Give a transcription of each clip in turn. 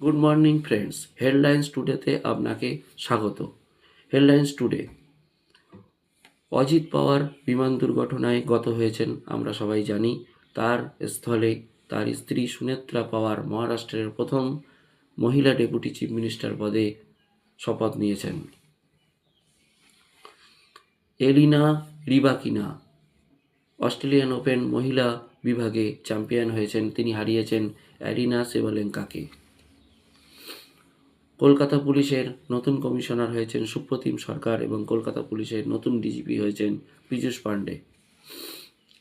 Good morning friends, headlines টুডেতে আপনাকে স্বাগত। Headlines today: Ajit পাওয়ার বিমান দুর্ঘটনায় গত হয়েছেন আমরা সবাই জানি। তার স্থলে তার স্ত্রী সুনেত্রা পাওয়ার মহারাষ্ট্রের প্রথম মহিলা ডেপুটি চিফ মিনিস্টার পদে শপথ নিয়েছেন। এলিনা রিবাকিনা অস্ট্রেলিয়ান ওপেন মহিলা বিভাগে চ্যাম্পিয়ন হয়েছেন। তিনি হারিয়েছেন অ্যারিনা সেবালেঙ্কাকে। কলকাতা পুলিশের নতুন কমিশনার হয়েছেন সুপ্রতিম সরকার এবং কলকাতা পুলিশের নতুন ডিজিপি হয়েছেন পীযূষ পাণ্ডে।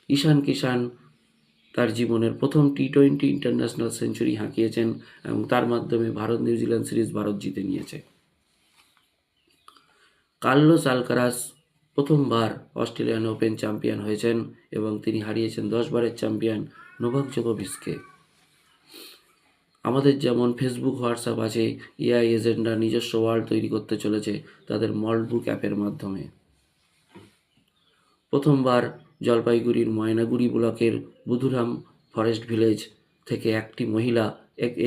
ঈশান কিষান তার জীবনের প্রথম টি-20 ইন্টারন্যাশনাল সেঞ্চুরি হাঁকিয়েছেন এবং তার মাধ্যমে ভারত নিউজিল্যান্ড সিরিজ ভারত জিতে নিয়েছে। কার্লোস আলকারাজ প্রথমবার অস্ট্রেলিয়ান ওপেন চ্যাম্পিয়ন হয়েছেন এবং তিনি হারিয়েছেন 10 বারের চ্যাম্পিয়ন নোভাক জোকোভিচকে। আমাদের যেমন ফেসবুক, হোয়াটসঅ্যাপ আছে, এআই এজেন্ডা নিজস্ব ওয়ার্ল্ড তৈরি করতে চলেছে তাদের মল্টবুক অ্যাপের মাধ্যমে। প্রথমবার জলপাইগুড়ির ময়নাগুড়ি ব্লকের বুধুরাম ফরেস্ট ভিলেজ থেকে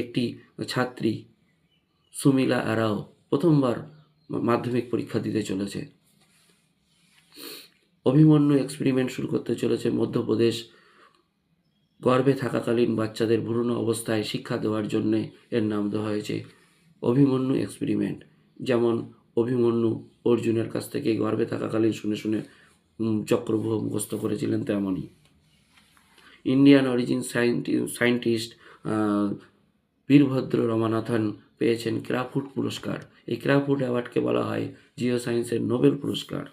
একটি ছাত্রী সুমিলা আরাও প্রথমবার মাধ্যমিক পরীক্ষা দিতে চলেছে। অভিমন্যু এক্সপেরিমেন্ট শুরু করতে চলেছে মধ্যপ্রদেশ। গর্ভে থাকাকালীন বাচ্চাদের ভ্রূণ অবস্থায় শিক্ষা দেওয়ার জন্যে এর নাম দেওয়া হয়েছে অভিমন্যু এক্সপেরিমেন্ট। যেমন অভিমন্যু অর্জুনের কাছ থেকে গর্ভে থাকাকালীন শুনে শুনে চক্রব্যূহ মুখস্থ করেছিলেন, তেমনই ইন্ডিয়ান অরিজিন সায়েন্টিস্ট বীরভদ্র রমানাথন পেয়েছেন ক্রাফট পুরস্কার। এই ক্রাফট অ্যাওয়ার্ডকে বলা হয় জিও সায়েন্সের নোবেল পুরস্কার।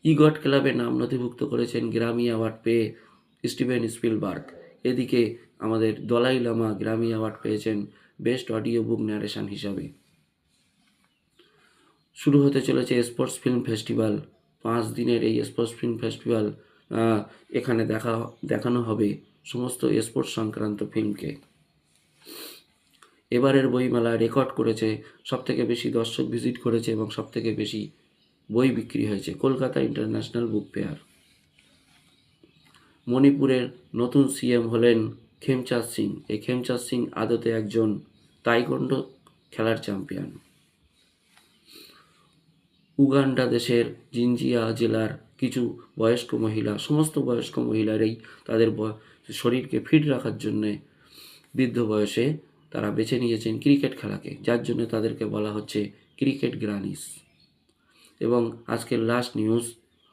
ইগট ক্লাবে নাম নথিভুক্ত করেছেন গ্র্যামি অ্যাওয়ার্ড পেয়ে স্টিভেন স্পিলবার্গ। এদিকে আমাদের দলাই লামা গ্র্যামি অ্যাওয়ার্ড পেয়েছেন বেস্ট অডিও বুক ন্যারেশন হিসাবে। শুরু হতে চলেছে স্পোর্টস ফিল্ম ফেস্টিভ্যাল। 5 দিনের এই স্পোর্টস ফিল্ম ফেস্টিভ্যাল এখানে দেখানো হবে সমস্ত স্পোর্টস সংক্রান্ত ফিল্মকে। এবারের বইমেলা রেকর্ড করেছে, সবথেকে বেশি দর্শক ভিজিট করেছে এবং সবথেকে বেশি বই বিক্রি হয়েছে কলকাতা ইন্টারন্যাশনাল বুক ফেয়ার। মণিপুরের নতুন সিএম হলেন খেমচাঁদ সিং। এই খেমচাঁদ সিং আদতে একজন তাইকোন্ডো খেলার চ্যাম্পিয়ন। উগান্ডা দেশের জিঞ্জিয়া জেলার কিছু বয়স্ক মহিলা, সমস্ত বয়স্ক মহিলারাই তাদের শরীরকে ফিট রাখার জন্যে বৃদ্ধ বয়সে তারা বেছে নিয়েছেন ক্রিকেট খেলাকে, যার জন্য তাদেরকে বলা হচ্ছে ক্রিকেট গ্রানিস। এবং আজকের লাস্ট নিউজ,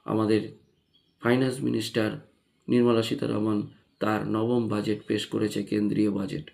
আমাদের ফাইন্যান্স মিনিস্টার নির্মলা সীতারামন তার নবম বাজেট পেশ করেছে, কেন্দ্রীয় বাজেট।